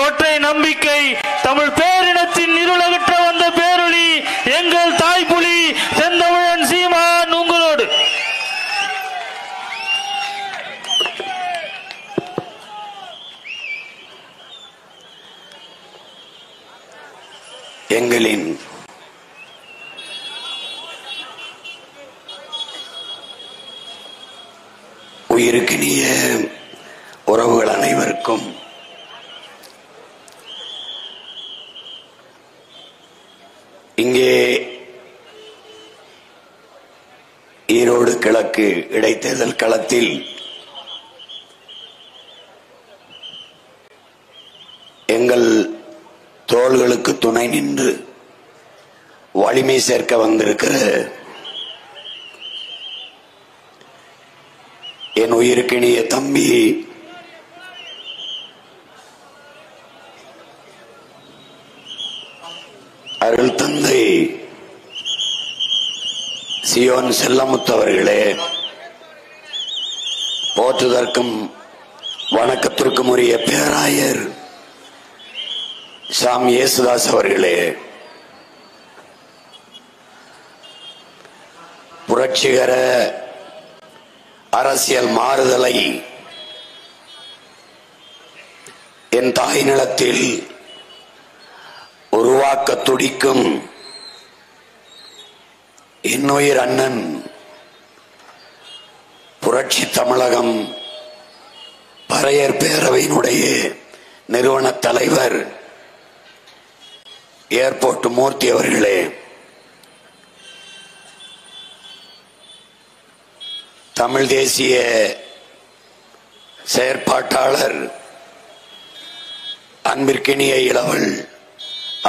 ஒற்றை நம்பிக்கை தமிழ் பேரினத்தின் இருளகற்ற வந்த பேரொளி எங்கள் தாய்ப்புலி செந்தமிழன் சீமான் உங்களோடு. எங்களின் உயிருக்கினிய உறவுகள் அனைவருக்கும் இங்கே ஈரோடு கிழக்கு இடைத்தேர்தல் களத்தில் எங்கள் தோள்களுக்கு துணை நின்று வலிமை சேர்க்க வந்திருக்கிற என் உயிருக்கினிய தம்பி அருள் தந்தை சியோன் செல்லமுத்து அவர்களே, போற்றுதற்கும் வணக்கத்திற்கும் உரிய பேராயர் சாம் இயேசுதாஸ் அவர்களே, புரட்சிகர அரசியல் மாறுதலை என் தாய் நிலத்தில் உருவாக்க துடிக்கும் இன்னுயிர் அண்ணன் புரட்சி தமிழகம் பறையர் பேரவையினுடைய நிறுவன தலைவர் ஏர்போர்ட் மூர்த்தி அவர்களே, தமிழ் தேசிய செயற்பாட்டாளர் அன்பிற்கினிய இளவல்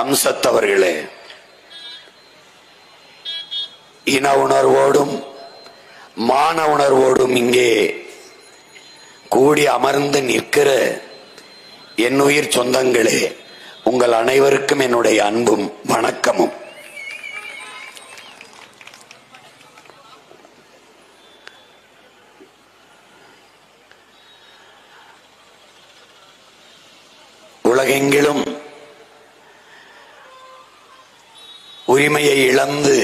அம்சத் அவர்களே, இன உணர்வோடும் மான உணர்வோடும் இங்கே கூடி அமர்ந்து நிற்கிற என் உயிர் சொந்தங்களே, உங்கள் அனைவருக்கும் என்னுடைய அன்பும் வணக்கமும். உலகெங்கிலும் உரிமையை இழந்து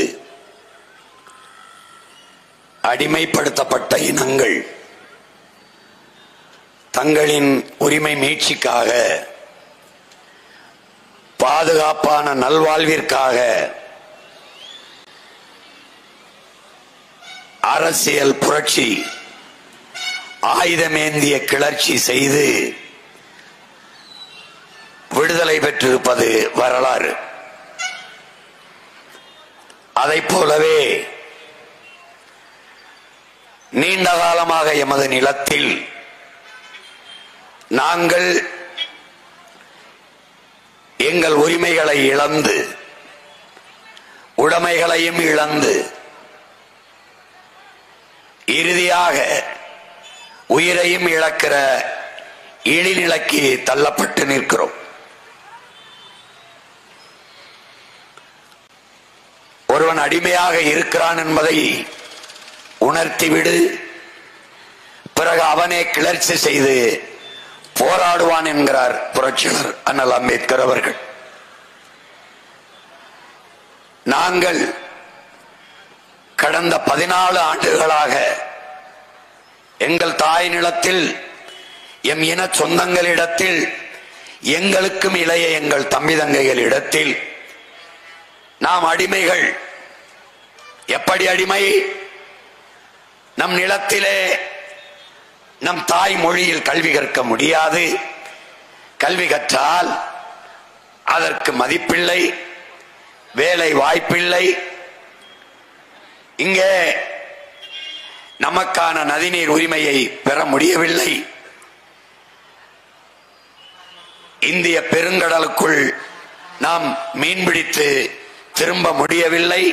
அடிமைப்படுத்தப்பட்ட இனங்கள் தங்களின் உரிமை மீட்சிக்காக, பாதுகாப்பான நல்வாழ்விற்காக அரசியல் புரட்சி ஆயுதமேந்திய கிளர்ச்சி செய்து விடுதலை பெற்றிருப்பது வரலாறு. அதைப் போலவே நீண்ட காலமாக எமது நிலத்தில் நாங்கள் எங்கள் உரிமைகளை இழந்து, உடைமைகளையும் இழந்து, இறுதியாக உயிரையும் இழக்கிற இழிநிலைக்கு தள்ளப்பட்டு நிற்கிறோம். ஒருவன் அடிமையாக இருக்கிறான் என்பதை உணர்த்திவிடு, பிறகு அவனே கிளர்ச்சி செய்து போராடுவான் என்கிறார் புரட்சியாளர் அண்ணல் அம்பேத்கர் அவர்கள். நாங்கள் கடந்த 14 ஆண்டுகளாக எங்கள் தாய் நிலத்தில், எம் இன சொந்தங்களிடத்தில், எங்களுக்கும் இளைய எங்கள் தம்பி தங்கைகள் இடத்தில் நாம் அடிமைகள். எப்படி அடிமை? நம் நிலத்திலே நம் தாய் மொழியில் கல்வி கற்க முடியாது. கல்வி கற்றால் அதற்கு மதிப்பில்லை, வேலை வாய்ப்பில்லை. இங்கே நமக்கான நதிநீர் உரிமையை பெற முடியவில்லை. இந்திய பெருங்கடலுக்குள் நாம் மீன்பிடித்து திரும்ப முடியவில்லை.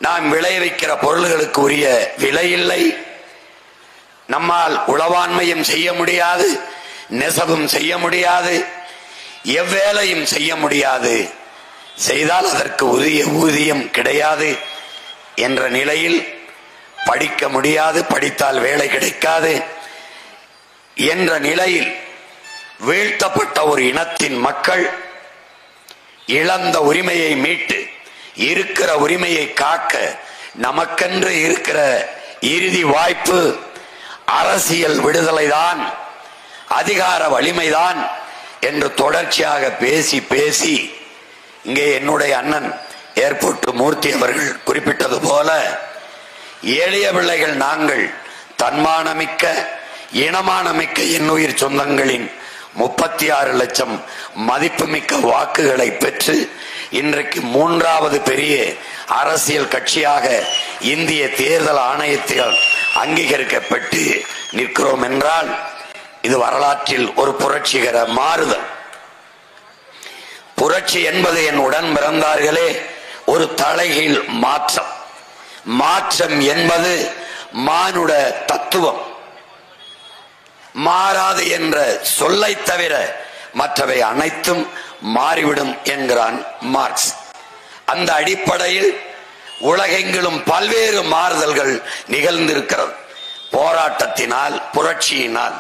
நாம் விளைவிக்கிற பொருள்களுக்கு உரிய விலை இல்லை. நம்மால் உளவாண்மையும் செய்ய முடியாது, நெசவும் செய்ய முடியாது, எவ்வேலையும் செய்ய முடியாது. செய்தால் அதற்கு உரிய ஊதியம் கிடையாது என்ற நிலையில் படிக்க முடியாது, படித்தால் வேலை கிடைக்காது என்ற நிலையில் வீழ்த்தப்பட்ட ஒரு இனத்தின் மக்கள் இழந்த உரிமையை மீட்டு இருக்கிற உரிமையை காக்க நமக்கென்று இருக்கிற இறுதி வாய்ப்பு அரசியல் விடுதலைதான், அதிகார வலிமைதான் என்று தொடர்ச்சியாக பேசி பேசி இங்கே என்னுடைய அண்ணன் ஏர்போர்ட் மூர்த்தி அவர்கள் குறிப்பிட்டது போல எளிய பிள்ளைகள் நாங்கள் தன்மானமிக்க இனமானமிக்க என்னுயிர் சொந்தங்களின் 36 லட்சம் மதிப்புமிக்க வாக்குகளை பெற்று இன்றைக்கு 3வது பெரிய அரசியல் கட்சியாக இந்திய தேர்தல் ஆணையத்தால் அங்கீகரிக்கப்பட்டு நிற்கிறோம் என்றால் இது வரலாற்றில் ஒரு புரட்சிகர மாறுதல். புரட்சி என்பது என் உடன் பிறந்தார்களே ஒரு தலைகீழ் மாற்றம். மாற்றம் என்பது மானுட தத்துவம். மாறாது என்ற சொல்லை தவிர மற்றவை அனைத்தும் மாறிவிடும் என்கிறான் மார்க்ஸ். அந்த அடிப்படையில் உலகெங்கிலும் பல்வேறு மாறுதல்கள் நிகழ்ந்திருக்கிறது போராட்டத்தினால், புரட்சியினால்.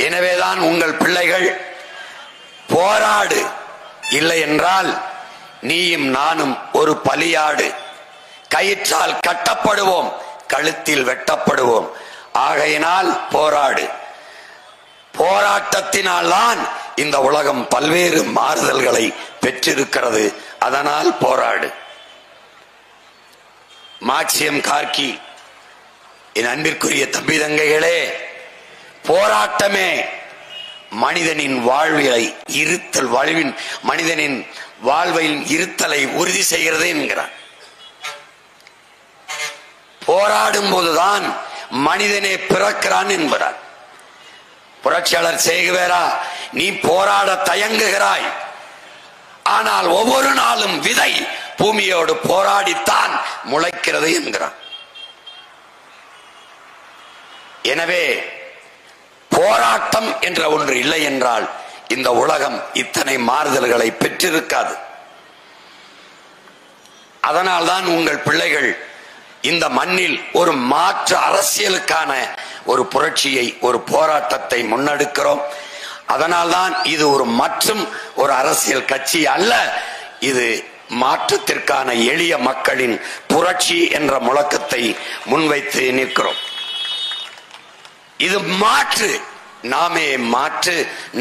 எனவேதான் உங்கள் பிள்ளைகள் போராடு, இல்லை என்றால் நீயும் நானும் ஒரு பலியாடு, கயிற்றால் கட்டப்படுவோம், கழுத்தில் வெட்டப்படுவோம். ஆகையினால் போராடு. போராட்டத்தினால் தான் இந்த உலகம் பல்வேறு மாறுதல்களை பெற்றிருக்கிறது. அதனால் போராடு. மார்க்சியம் கார்கி, என் அன்பிற்குரிய தம்பி தங்கைகளே, போராட்டமே மனிதனின் வாழ்விலை இருத்தல், மனிதனின் வாழ்வில் இருத்தலை உறுதி செய்கிறது என்கிறார். போராடும் போதுதான் மனிதனே பிறக்கிறான் என்பார் புரட்சியாளர் சேகுவேரா. நீ போராட தயங்குகிறாய், ஆனால் ஒவ்வொரு நாளும் விதை பூமியோடு போராடித்தான் முளைக்கிறது என்கிறார். எனவே போராட்டம் என்ற ஒன்று இல்லை என்றால் இந்த உலகம் இத்தனை மாறுதல்களை பெற்றிருக்காது. அதனால்தான் உங்கள் பிள்ளைகள் இந்த மண்ணில் ஒரு மாற்று அரசியலுக்கான ஒரு புரட்சியை, ஒரு போராட்டத்தை முன்னெடுக்கிறோம். அதனால்தான் இது ஒரு மற்றும் ஒரு அரசியல் கட்சி அல்ல, இது மாற்றத்திற்கான எளிய மக்களின் புரட்சி என்ற முழக்கத்தை முன்வைத்து நிற்கிறோம். இது மாற்று, நாமே மாற்று,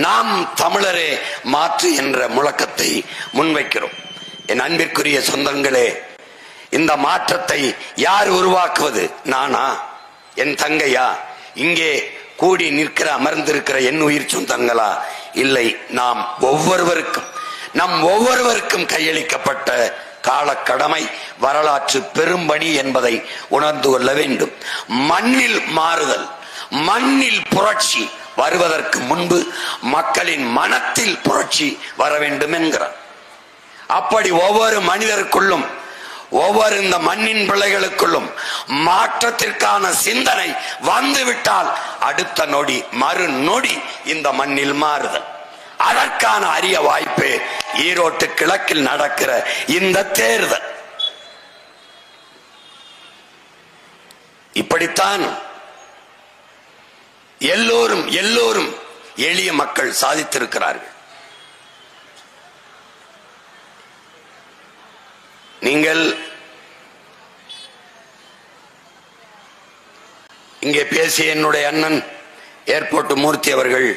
நாம் தமிழரே மாற்று என்ற முழக்கத்தை முன்வைக்கிறோம். என் அன்பிற்குரிய சொந்தங்களே, இந்த மாற்றத்தை யார் உருவாக்குவது? நானா? என் தங்கையா? இங்கே கூடி நிற்கிற அமர்ந்திருக்கிற என் உயிர் சொந்தங்களா? இல்லை, நாம் ஒவ்வொருவருக்கும், நம் ஒவ்வொருவருக்கும் கையளிக்கப்பட்ட காலக்கடமை, வரலாற்று பெரும்பணி என்பதை உணர்ந்து கொள்ள வேண்டும். மண்ணில் மாறுதல், மண்ணில் புரட்சி வருவதற்கு முன்பு மக்களின் மனத்தில் புரட்சி வர வேண்டும் என்கிறார். அப்படி ஒவ்வொரு மனிதருக்குள்ளும், ஒவ்வொரு இந்த மண்ணின் பிள்ளைகளுக்குள்ளும் மாற்றத்திற்கான சிந்தனை வந்துவிட்டால் அடுத்த நொடி, மறு நொடி இந்த மண்ணில் மாறுதல். அதற்கான அரிய வாய்ப்பு ஈரோட்டு கிழக்கில் நடக்கிற இந்த தேர்தல். இப்படித்தான் எல்லோரும் எளிய மக்கள் சாதித்திருக்கிறார்கள். நீங்கள் இங்கே பேசிய என்னுடைய அண்ணன் ஏர்போர்ட் மூர்த்தி அவர்கள்,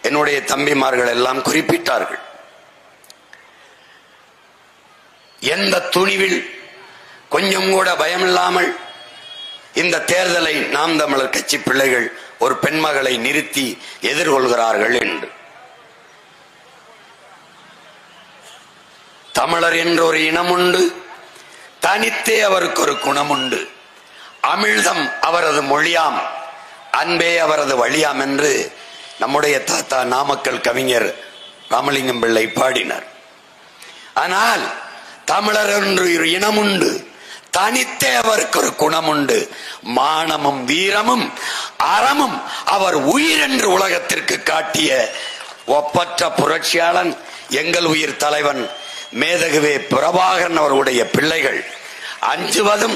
என்னுடைய தம்பிமார்கள் எல்லாம் குறிப்பிட்டார்கள். எந்த துணிவில், கொஞ்சம் கூட பயமில்லாமல் இந்த தேர்தலை நாம் தமிழர் கட்சி பிள்ளைகள் ஒரு பெண்மகளை நிறுத்தி எதிர்கொள்கிறார்கள் என்று. தமிழர் என்ற ஒரு இனம் உண்டு, தனித்தே அவருக்கு ஒரு குணம் உண்டு. அமிழ்தம் அவரது மொழியாம், அன்பே அவரது வழியாம் என்று நம்முடைய தாத்தா நாமக்கல் கவிஞர் ராமலிங்கம் பிள்ளை பாடினார். ஆனால் தமிழர் என்று ஒரு இனம் உண்டு, தனித்தே அவருக்கு ஒரு குணம் உண்டு. மானமும் வீரமும் அறமும் அவர் உயிர் என்று உலகத்திற்கு காட்டிய ஒப்பற்ற புரட்சியாளன் எங்கள் உயிர் தலைவன் மேதகுவே பிரபாகரன் அவருடைய பிள்ளைகள். அஞ்சுவதும்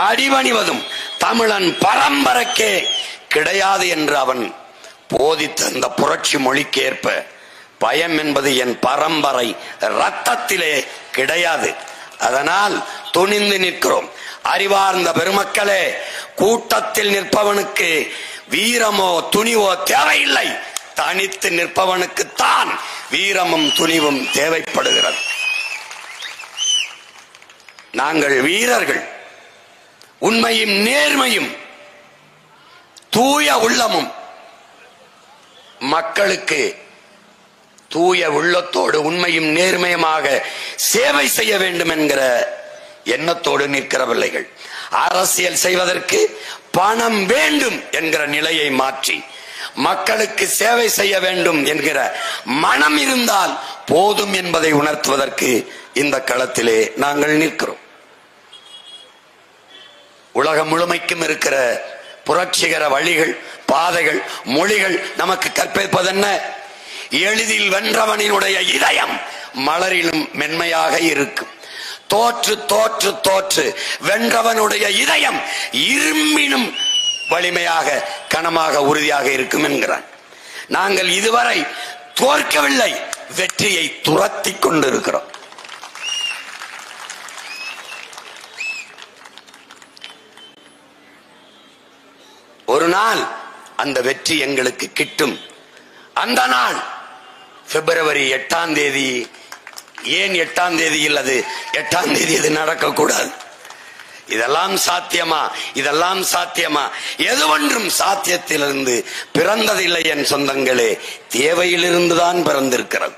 அடிபணிவதும் தமிழன் பரம்பரைக்கே கிடையாது என்று அவன் போதித்த அந்த புரட்சி மொழிக்கேற்ப பயம் என்பது என் பரம்பரை ரத்தத்திலே கிடையாது. அதனால் துணிந்து நிற்கிறோம். அறிவார்ந்த பெருமக்களே, கூட்டத்தில் நிற்பவனுக்கு வீரமோ துணிவோ தேவையில்லை. தனித்து நிற்பவனுக்குத்தான் வீரமும் துணிவும் தேவைப்படுகிறது. நாங்கள் வீரர்கள். உண்மையும் நேர்மையும் தூய உள்ளமும் மக்களுக்கு தூய உள்ளத்தோடு உண்மையும் நேர்மையுமாக சேவை செய்ய வேண்டும் என்கிற எண்ணத்தோடு நிற்கிற பிள்ளைகள். அரசியல் செய்வதற்கு பணம் வேண்டும் என்கிற நிலையை மாற்றி மக்களுக்கு சேவை செய்ய வேண்டும் என்கிற மனம் இருந்தால் போதும் என்பதை உணர்த்துவதற்கு இந்த களத்திலே நாங்கள் நிற்கிறோம். உலகம் முழுமைக்கும் இருக்கிற புரட்சிகர வழிகள், பாதைகள், மொழிகள் நமக்கு கற்பிப்பதென்ன? எளிதில் வென்றவனினுடைய இதயம் மலரிலும் மென்மையாக இருக்கும். தோற்று தோற்று தோற்று வென்றவனுடைய இதயம் இரும்பினும் வலிமையாக, கனமாக, உறுதியாக இருக்கும் என்கிறான். நாங்கள் இதுவரை தோற்கவில்லை, வெற்றியை துரத்தி கொண்டிருக்கிறோம். ஒரு நாள் அந்த வெற்றி எங்களுக்கு கிட்டும். அந்த நாள் பிப்ரவரி 8ஆம் தேதி. ஏன் 8ஆம் தேதி இல்லது? 8ஆம் தேதி இது நடக்கக்கூடாது. இதெல்லாம் சாத்தியமா? இதெல்லாம் சாத்தியமா? எது ஒன்றும் சாத்தியத்திலிருந்து பிறந்ததில்லை என் சொந்தங்களே, தேவையிலிருந்துதான் பிறந்திருக்கிறது.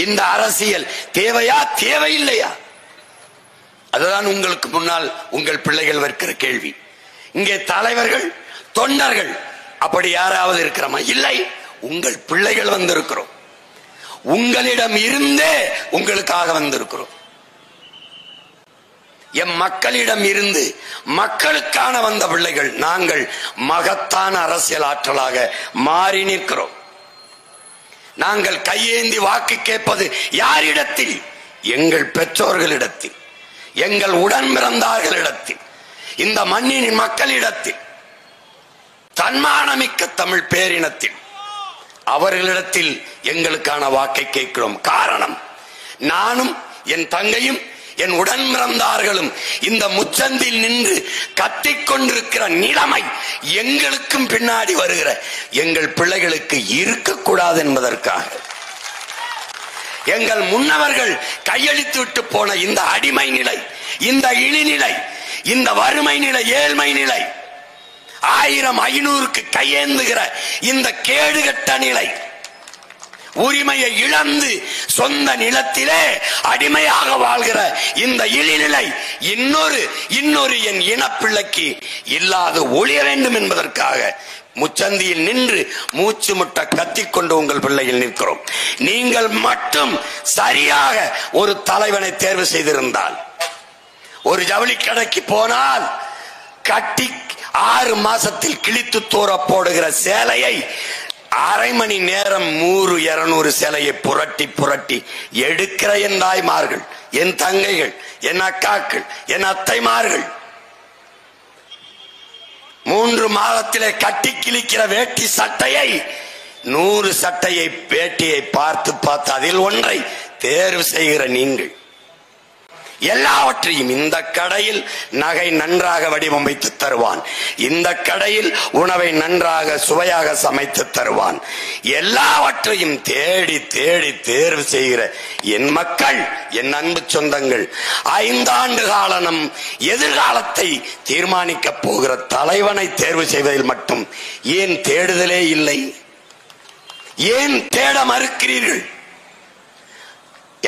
இந்த அரசியல் தேவையா தேவையில்லையா? அதுதான் உங்களுக்கு முன்னால் உங்கள் பிள்ளைகள் வைக்கிற கேள்வி. இங்கே தலைவர்கள், தொண்டர்கள் அப்படி யாராவது இருக்கிறோமா? இல்லை. உங்கள் பிள்ளைகள் வந்திருக்கிறோம். உங்களிடம் இருந்தே உங்களுக்காக வந்திருக்கிறோம். எம் மக்களிடம் இருந்து மக்களுக்கான வந்த பிள்ளைகள். நாங்கள் மகத்தான அரசியல் ஆற்றலாக மாறி நிற்கிறோம். நாங்கள் கையேந்தி வாக்கு கேட்பது யாரிடத்தில்? எங்கள் பெற்றோர்களிடத்தில், எங்கள் உடன் பிறந்தார்களிடத்தில், இந்த மண்ணின் மக்களிடத்தில், தன்மானமிக்க தமிழ் பேரினத்தில், அவர்களிடத்தில் எங்களுக்கான வாக்கை கேட்கிறோம். காரணம், நானும் என் தங்கையும் என் உடன் பிறந்தார்களும் இந்த முச்சந்தில் நின்று கத்திக்கொண்டிருக்கிற நிலைமை எங்களுக்கும் பின்னாடி வருகிற எங்கள் பிள்ளைகளுக்கு இருக்கக்கூடாது என்பதற்காக எங்கள் முன்னவர்கள் கையளித்து விட்டு போன இந்த அடிமை நிலை, இந்த இழிநிலை, இந்த வறுமை நிலை, ஏழ்மை நிலை, 1000-500க்கு கையேந்துகிற இந்த கேடுகட்ட நிலை, உரிமையை இழந்து சொந்த நிலத்திலே அடிமையாக வாழ்கிற இந்த இழிநிலை இன்னொரு என் இனப்பிள்ளைக்கு இல்லாது ஒழிய வேண்டும் என்பதற்காக முச்சந்தியில் நின்று மூச்சு முட்ட கத்திக்கொண்டு உங்கள் பிள்ளையில் நிற்கிறோம். நீங்கள் மட்டும் சரியாக ஒரு தலைவனை தேர்வு செய்திருந்தால், ஒரு ஜவுளி கடைக்கு போனால் கட்டி 6 மாசத்தில் கிழித்து தூர போடுகிற சேலையை அரை மணி நேரம் 100-200 சேலையை புரட்டி புரட்டி எடுக்கிற என் தாய்மார்கள், என் தங்கைகள், என் அக்காக்கள், என் அத்தைமார்கள் 3 மாதத்திலே கட்டி கிழிக்கிற வேட்டி சட்டையை 100 சட்டையை வேட்டியை பார்த்து பார்த்து அதில் ஒன்றை தேர்வு செய்கிற நீங்கள் எல்லாவற்றையும், இந்த கடையில் நகை நன்றாக வடிவமைத்து தருவான், இந்த கடையில் உணவை நன்றாக சுவையாக சமைத்து தருவான், எல்லாவற்றையும் தேடி தேடி தேர்வு செய்கிற என் மக்கள், என் அன்பு சொந்தங்கள், 5 ஆண்டு கால நம் எதிர்காலத்தை தீர்மானிக்க போகிற தலைவனை தேர்வு செய்வதில் மட்டும் ஏன் தேடுதலே இல்லை? ஏன் தேட மறுக்கிறீர்கள்?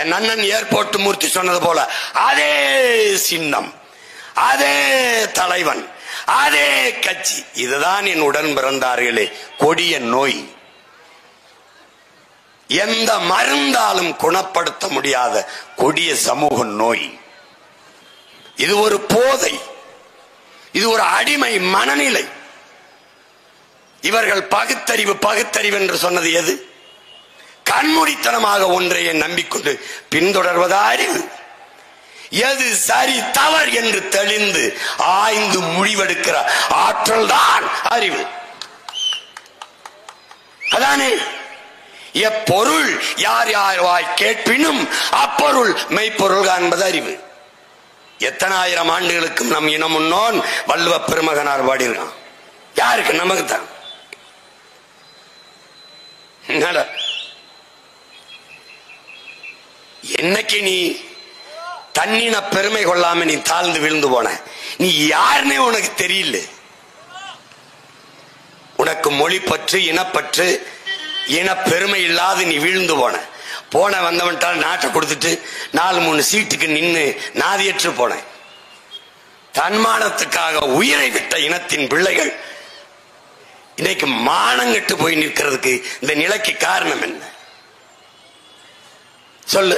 என் அண்ணன் ஏர்போர்ட் மூர்த்தி சொன்னது போல அதே சின்னம், அதே தலைவன், அதே கட்சி. இதுதான் என் உடன் பிறந்தார்களே கொடிய நோய். எந்த மருந்தாலும் குணப்படுத்த முடியாத கொடிய சமூக நோய். இது ஒரு போதை, இது ஒரு அடிமை மனநிலை. இவர்கள் பகுத்தறிவு என்று சொன்னது எது? கண்மூடித்தனமாக ஒன்றையே நம்பிக்கொண்டு பின்தொடர்வதா அறிவு? எது சரி தவறு என்று தெளிந்து ஆய்ந்து முடிவெடுக்கிற ஆற்றல் தான் அறிவு. அதானே எப்பொருள் யார் யார் வாய் கேட்பினும் அப்பொருள் மெய்ப்பொருள் காண்பது அறிவு. எத்தனை ஆயிரம் ஆண்டுகளுக்கும் நம் இனம் முன்னோன் வள்ளுவ பெருமகனார் பாடியிருக்கான். யாருக்கு? நமக்கு தான். என்னைக்கு நீ தன்னின பெருமை கொள்ளாம நீ தாழ்ந்து விழுந்து போன, நீ யாருன்னே உனக்கு தெரியல. உனக்கு மொழி பற்று, இனப்பற்று, இன பெருமை இல்லாது நீ வீழ்ந்து போன வந்தவன்ட்டால் நாட்டை கொடுத்துட்டு 4-3 சீட்டுக்கு நின்று நாதியற்று போன. தன்மானத்துக்காக உயிரை விட்ட இனத்தின் பிள்ளைகள் இன்னைக்கு மானங்கெட்டு போய் நிற்கிறதுக்கு இந்த நிலைக்கு காரணம் என்ன சொல்லு?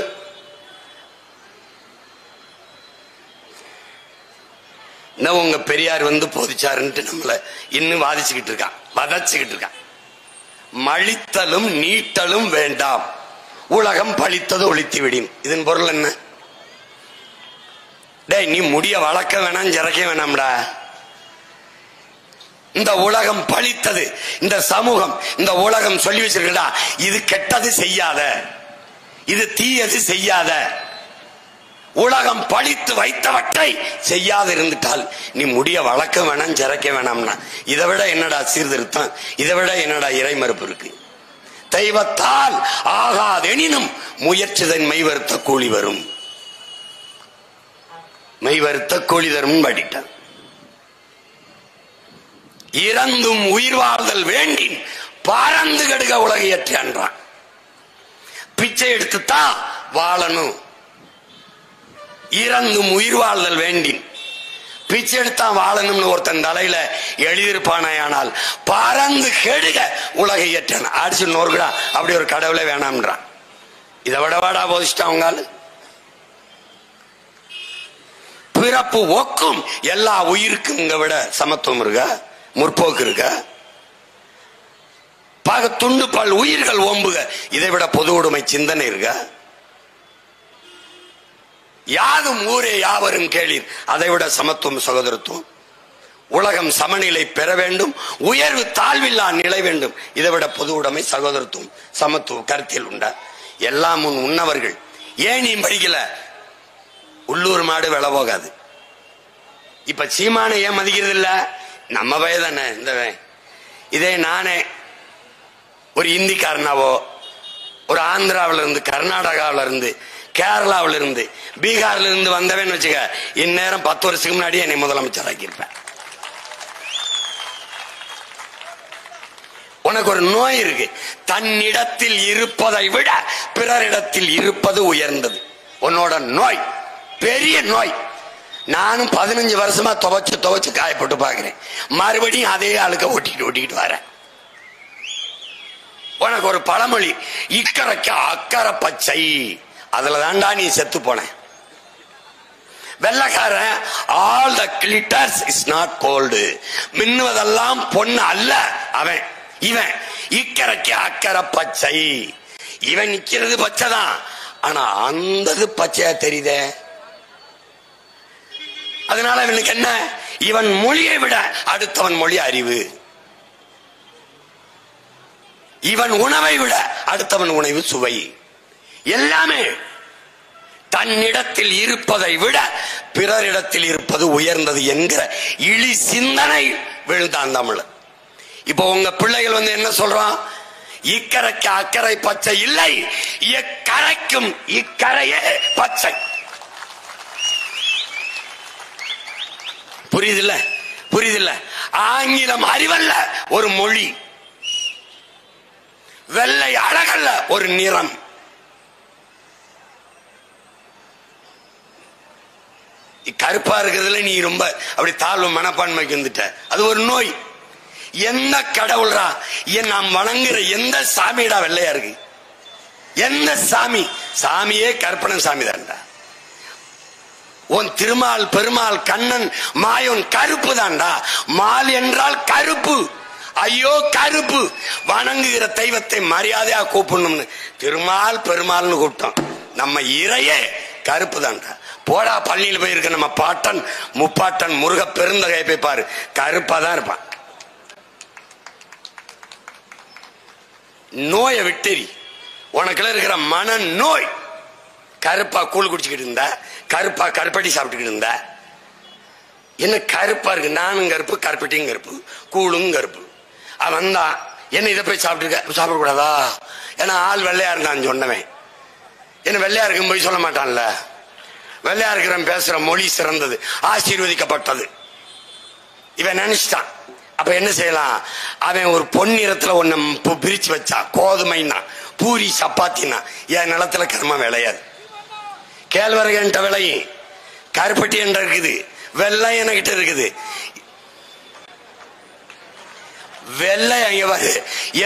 இன்னும் உங்க பெரியார் போதிச்சாருன்ட்டு நம்மள இன்னும் வாதிச்சுக்கிட்டு இருக்கான், வதச்சுக்கிட்டு இருக்கான். மழித்தலும் நீட்டலும் வேண்டாம், உலகம் பழித்தது ஒழித்து விடும். இதன் பொருள் என்ன? டேய், நீ முடிய வளர்க்க வேணாம், சிறக்க வேணாம்டா. இந்த உலகம் பழித்தது, இந்த சமூகம், இந்த உலகம் சொல்லி வச்சிருக்கா, இது கெட்டது செய்யாத, இது தீயது செய்யாத. உலகம் பழித்து வைத்தவற்றை செய்யாது இருந்துட்டால் நீ முடிய வளர்க்க வேணாம், சிறக்க வேணாம்னா இதை விட என்னடா சீர்திருத்தம்? இதை விட என்னடா இறை மறுப்பு இருக்கு? தெய்வத்தால் ஆகாதெனினும் முயற்சிதன் மெய்வருத்த கூலி வரும், மெய்வருத்த கூலி தரும் படிட்டான். இறந்தும் உயிர் வாழ்தல் வேண்டின் பறந்து கடுக உலகையற்றான். பிச்சை எடுத்துத்தான் வாழணும். இறந்தும் உயிர் வாழ்தல் வேண்டின் பிச்சை எடுத்தான் வாழணும்னு ஒருத்தன் தலையில எழுதியிருப்பானால் பறந்து கெடுக உலகையற்றான். அடிச்சு நோர்குடா, அப்படி ஒரு கடவுளே வேணாம்ன்றான். இதை விட வாடா போதிச்சிட்டாங்க. பிறப்பு ஒக்கும் எல்லா உயிருக்கும் இங்க விட சமத்துவம் இருக்க, முற்போக்கு இருக்க. துண்டு பல் உயிர்கள் ஓம்புக, இதை விட பொது உடைமை சிந்தனை இருக்க. யாதும் ஊரே யாவரும் கேளீர், அதை விட சமத்துவம் சகோதரத்துவம். உலகம் சமநிலை பெற வேண்டும், உயர்வு தாழ்வில்லா நிலை வேண்டும், இதை விட பொது உடைமை சகோதரத்துவம் சமத்துவம் கருத்தில் உண்டா? எல்லாம் முன் உண்ணவர்கள். ஏன் நீ படிக்கல? உள்ளூர் மாடு வில போகாது. இப்ப சீமான ஏன் மதிக்கிறது இல்ல? நம்ம வயதானே இந்த. இதே நானே ஒரு இந்திக்காரனாவோ, ஒரு ஆந்திராவில இருந்து, கர்நாடகாவில இருந்து, கேரளாவில இருந்து, பீகார்ல இருந்து வந்தவன் வச்சுக்க, இந்நேரம் 10 வருஷத்துக்கு முன்னாடி என்னை முதலமைச்சர் ஆக்கியிருப்பேன். உனக்கு ஒரு நோய் இருக்கு. தன்னிடத்தில் இருப்பதை விட பிறரிடத்தில் இருப்பது உயர்ந்தது. உன்னோட நோய் பெரிய நோய். நானும் 15 வருஷமா துவைச்சு காயப்பட்டு பாக்குறேன். மறுபடியும் அதே ஆளுக்க ஓட்டிக்கிட்டு வரேன். உனக்கு ஒரு பழமொழி, இக்கரைக்கு அக்கறை பச்சை, அதுல தாண்டா நீ செத்து போன. வெள்ளக்காரன் all the glitters is not gold, மின்னுவதெல்லாம் பொண்ணு அல்ல அவன். இவன் இக்கரைக்கு அக்கறை பச்சை. இவன் நிக்கிறது பச்சைதான், ஆனா அந்த பச்சையா தெரியுதே. அதனால இவனுக்கு என்ன? இவன் மொழியை விட அடுத்தவன் மொழி அறிவு. இவன் உணவை விட அடுத்தவன் உணவு சுவை. எல்லாமே தன்னிடத்தில் இருப்பதை விட பிறரிடத்தில் இருப்பது உயர்ந்தது என்கிற இழி சிந்தனை விழுந்தான் தமிழ். இப்போ உங்க பிள்ளைகள் என்ன சொல்றான்? இக்கரைக்கு அக்கறை பச்சை இல்லை, எக்கரைக்கும் இக்கரையே பச்சை. புரியுதில்ல? புரியுதில்ல? ஆங்கிலம் அறிவல்ல, ஒரு மொழி. வெள்ளை அழகல்ல, ஒரு நிறம். கருப்பா இருக்கிறதுல நீ ரொம்ப அப்படி தாழ்வு மனப்பான்மைக்கு வந்துட்ட, அது ஒரு நோய். எந்த கடவுள்ரா நாம் வணங்குற எந்த சாமிடா வெள்ளையா இருக்கு? எந்த சாமி? சாமியே கற்பனை சாமி தான்டா. உன் திருமால், பெருமாள், கண்ணன், மாயோன் கருப்பு தான்டா. மால் என்றால் கருப்பு. ஐயோ கருப்பு. வணங்குகிற தெய்வத்தை மரியாதையா கூப்பிடணும்னு திருமால் பெருமாள்னு கூப்பிட்டோம். நம்ம இறையே கருப்பு தான்டா. போடா, பள்ளியில் போயிருக்க நம்ம பாட்டன் முப்பாட்டன் முருக பெருந்தகையை போய் பாரு, கருப்பா தான் இருப்பான். நோயை விட்டெறி. உனக்குள்ள இருக்கிற மன நோய். கருப்பா கூழ் குடிச்சுக்கிட்டு இருந்த, கருப்பா கருப்பட்டி சாப்பிட்டுக்கிட்டு இருந்த. என்ன கருப்பா இருக்கு? நானும் கருப்பு, கருப்பட்டியும் கருப்பு, கூழும் கருப்பு. அவன் தான் என்ன இதை போய் சாப்பிடக்கூடாதா? ஏன்னா ஆள் வெள்ளையா இருந்தான்னு சொன்னவன். என்ன வெள்ளையா இருக்கும் போய் சொல்ல மாட்டான்ல. வெள்ளையா இருக்கிறவன் பேசுற மொழி சிறந்தது, ஆசீர்வதிக்கப்பட்டது. இவன் நினைச்சிட்டான். அப்ப என்ன செய்யலாம்? அவன் ஒரு பொன்னிறத்துல ஒன்னு பிரிச்சு வச்சான். கோதுமைன்னா, பூரி, சப்பாத்தின்னா. என் நிலத்துல கர்மம் விளையாது. கேழ்வரகு என்கிட்ட விளையும், கருப்பட்டி என்ற இருக்குது, வெள்ளை என்கிட்ட இருக்குது. வெள்ளை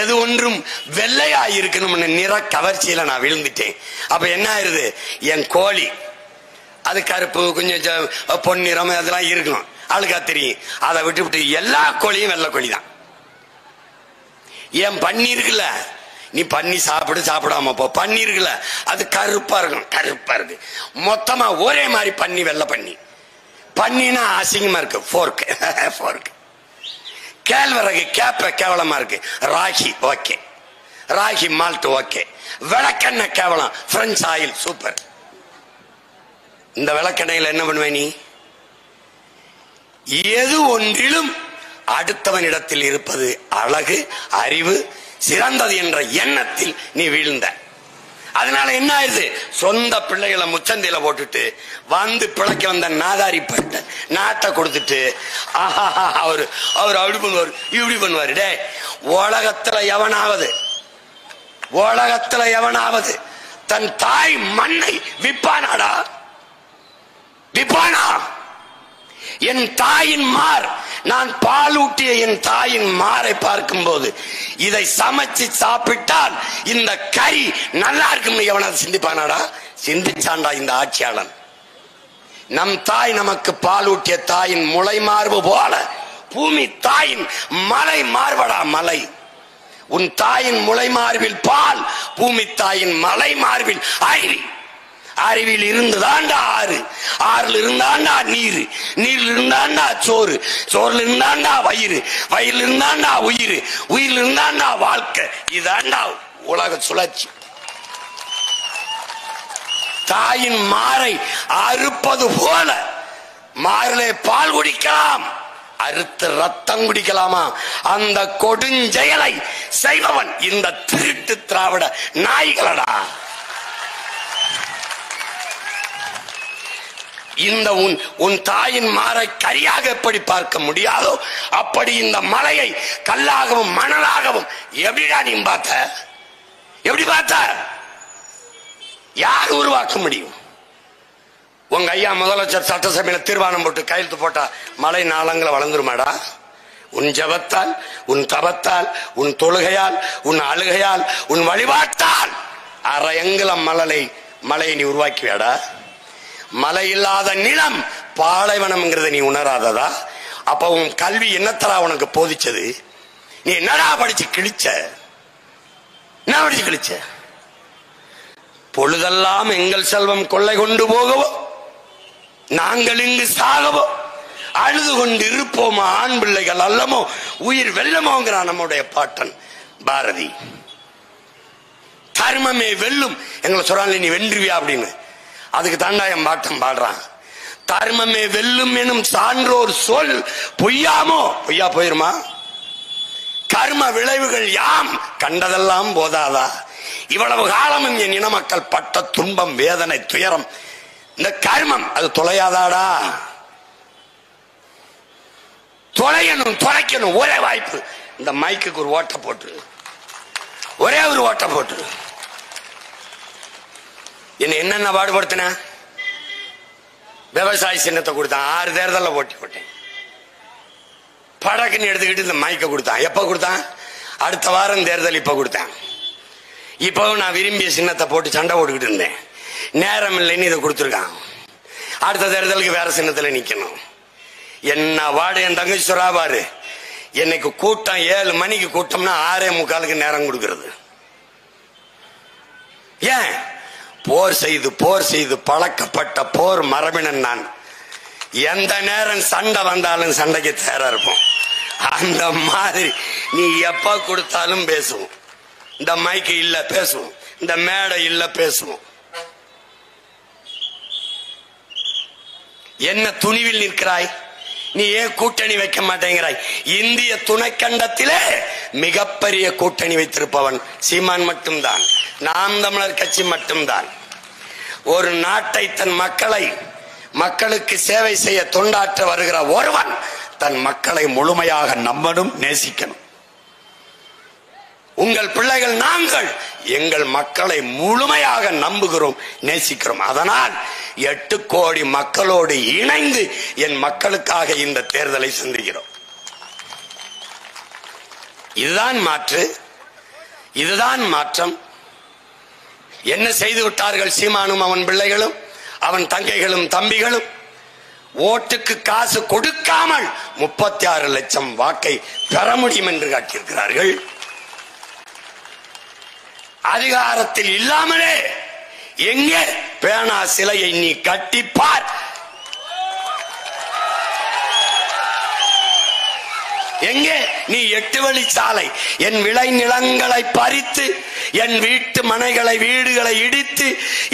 எது ஒன்றும் வெள்ளையா இருக்கணும்னு நிற கவர்ச்சியில நான் விழுந்துட்டேன். அப்ப என்ன ஆயிருது? என் கோழி அது கருப்பு, கொஞ்சம் பொன்னிறம் அதெல்லாம் இருக்கணும், ஆளுக்கா தெரியும். அதை விட்டு விட்டு எல்லா கோழியும் வெள்ளை கோழி தான். ஏன் பன்னி இருக்குல்ல, நீ பன்னி சாப்பிடாம போ. பன்னி இருக்குல்ல, அது கருப்பா இருக்கும், கருப்பா இருக்கு. மொத்தமா ஒரே மாதிரி பன்னி, வெள்ளை பன்னி. பன்னினா அசிங்கமா இருக்கு, போர்க்கு போர்க்கு. கேழ்வரகு கேப்ப கேவலமா இருக்கு, ragi okay, ragi malt okay. விளக்கெண்ண கேவலம், பிரெஞ்சு ஆயில் சூப்பர். இந்த விளக்கெண்ணையில் என்ன பண்ணுவே நீ? எது ஒன்றிலும் அடுத்தவனிடத்தில் இருப்பது அழகு, அறிவு, சிறந்தது என்ற எண்ணத்தில் நீ வீழ்ந்த. அதனால என்ன ஆயிடுது? சொந்த பிள்ளைகளை முச்சந்தையில போட்டுட்டு வந்து பிழைக்க வந்த நாதாரி பட்ட நாட்டை கொடுத்துட்டு அவரு அப்படி பண்ணுவாரு, இப்படி பண்ணுவாரு. டே, உலகத்துல எவனாவது தன் தாய் மண்ணை விப்பானாடா? விப்பானா? என் தாயின் மார், நான் பாலூட்டிய என் தாயின் மாரை பார்க்கும் போது இதை சமைச்சு சாப்பிட்டால் இந்த கறி நல்லா இருக்கும் எவனாவது சிந்திப்பானாடா? சிந்திச்சாண்டா இந்த ஆட்சியாளன். நம் தாய் நமக்கு பாலூட்டிய தாயின் முளை மார்பு போல பூமி தாயின் மலை மார்படா. மலை, உன் தாயின் முளை மார்பில் பால், பூமி தாயின் மலை மார்பில் அருவி. அருவியில் இருந்துதாண்டா ஆறு, ஆறுல இருந்தாண்டா நீர், நீர்ல இருந்தாண்டா சோறு, சோறுல இருந்தாண்டா வயிறு, வயிறுல இருந்தாண்டா உயிர், உயிர்ல இருந்தாண்டா வாழ்க்கை. இதாண்டா உலக சுழற்சி. தாயின் மாரை அறுப்பது போல மாரிலே பால் குடிக்கலாம், அறுத்து ரத்தம் குடிக்கலாமா? அந்த கொடுஞ்செயலை செய்பவன் இந்த திருட்டு திராவிட நாய்களடா. இந்த உன் தாயின் மாரை கரியாக எப்படி பார்க்க முடியாதோ அப்படி இந்த மலையை கல்லாகவும் மணலாகவும் எப்படிடா நீ பார்த்த? எப்படி பார்த்த? யார் உருவாக்க முடியும்? உங்க ஐயா முதலமைச்சர் சட்டசபையில தீர்மானம் போட்டு கையெழுத்து போட்டா மலை நாளங்களை வளர்ந்துருமாடா? உன் ஜபத்தால், உன் தபத்தால், உன் தொழுகையால், உன் அழுகையால், உன் வழிபாட்டால் அரையங்குல மலையை நீ உருவாக்குவியாடா? மலை இல்லாத நிலம் பாலைவனம் நீ உணராததா? அப்ப உன் கல்வி என்னத்தரா உனக்கு போதிச்சது? நீ என்னடா படிச்சு கிழிச்ச? என்ன படிச்சு கிழிச்ச? பொழுதெல்லாம் எங்கள் செல்வம் கொள்ளை கொண்டு போகவோ, நாங்கள் இங்கு சாகவோ, அழுது கொண்டு இருப்போமா ஆண் பிள்ளைகள் அல்லமோ, உயிர் வெல்லமோங்கிறான் நம்முடைய பாட்டன் பாரதி. தர்மமே வெல்லும் எங்களை சொல்றாங்க, நீ வென்றுவியா அப்படின்னு. அதுக்கு தாண்டா என் பாட்டம் பாடுறான். தர்மமே வெல்லும் எனும் சான்றோர் சொல் பொய்யாமோ? பொய்யா போயிருமா? கர்ம விளைவுகள் யாம் கண்டதெல்லாம் போதாதா? இவ்வளவு காலமும் என் இன மக்கள் பட்ட துன்பம், வேதனை, துயரம், இந்த கர்மம் அது தொலையாதாடா? தொலையணும், தொலைக்கணும். ஒரே வாய்ப்பு, இந்த மைக்குக்கு ஒரு ஓட்ட போட்டு, ஒரே ஒரு ஓட்ட போட்டு. என்னென்ன பாடுபடுத்தின? விவசாய சின்னத்தை கொடுத்தான், 6 தேர்தலில் ஓட்டி போட்டேன். படக்குன்னு எடுத்துக்கிட்டு இந்த மைக்க கொடுத்தான். எப்ப கொடுத்தான்? அடுத்த வாரம் தேர்தல் இப்ப கொடுத்தான். இப்பவும் நான் விரும்பிய சின்னத்தை போட்டு சண்டை போட்டுக்கிட்டு இருந்தேன். நேரம் இல்லைன்னு இதை கொடுத்துருக்கான். அடுத்த தேர்தலுக்கு வேற சின்னத்துல நிக்கணும். என்ன வாடு என் தங்கச்சி சொராபாரு. என்னைக்கு கூட்டம் 7 மணிக்கு கூட்டம்னா 6:45 நேரம் கொடுக்கிறது. ஏன்? போர் செய்து பழக்கப்பட்ட போர் மரபினன் நான். எந்த நேரம் சண்டை வந்தாலும் சண்டைக்கு தயாரா இருப்போம். அந்த மாதிரி நீ எப்ப கொடுத்தாலும் பேசுவோம். இந்த மைக்கு இல்ல பேசுவோம், இந்த மேடை இல்ல பேசுவோம். என்ன துணிவில் நிற்கிறாய்? நீ ஏன் கூட்டணி வைக்க மாட்டேங்கிறாய்? இந்திய துணைக்கண்டத்திலே மிகப்பெரிய கூட்டணி வைத்திருப்பவன் சீமான் மட்டும்தான், நாம் தமிழர் கட்சி மட்டும்தான். ஒரு நாட்டை தன் மக்களுக்கு சேவை செய்ய தொண்டாற்ற வருகிற ஒருவன் தன் மக்களை முழுமையாக நம்பணும், நேசிக்கணும். உங்கள் பிள்ளைகள் நாங்கள் எங்கள் மக்களை முழுமையாக நம்புகிறோம், நேசிக்கிறோம். அதனால் 8 கோடி மக்களோடு இணைந்து என் மக்களுக்காக இந்த தேர்தலை சந்திக்கிறோம். இதுதான் மாற்று, இதுதான் மாற்றம். என்ன செய்து விட்டார்கள் சீமானும் அவன் பிள்ளைகளும் அவன் தங்கைகளும் தம்பிகளும்? ஓட்டுக்கு காசு கொடுக்காமல் 36 லட்சம் வாக்கை பெற முடியும் என்று காட்டியிருக்கிறார்கள். அதிகாரத்தில் இல்லாமலே எங்கே பேனா சிலையை நீ கட்டிப்பார். எங்கே நீ 8 வழிச்சாலை, என் விளை நிலங்களை பறித்து, என் வீட்டு மனைகளை வீடுகளை இடித்து,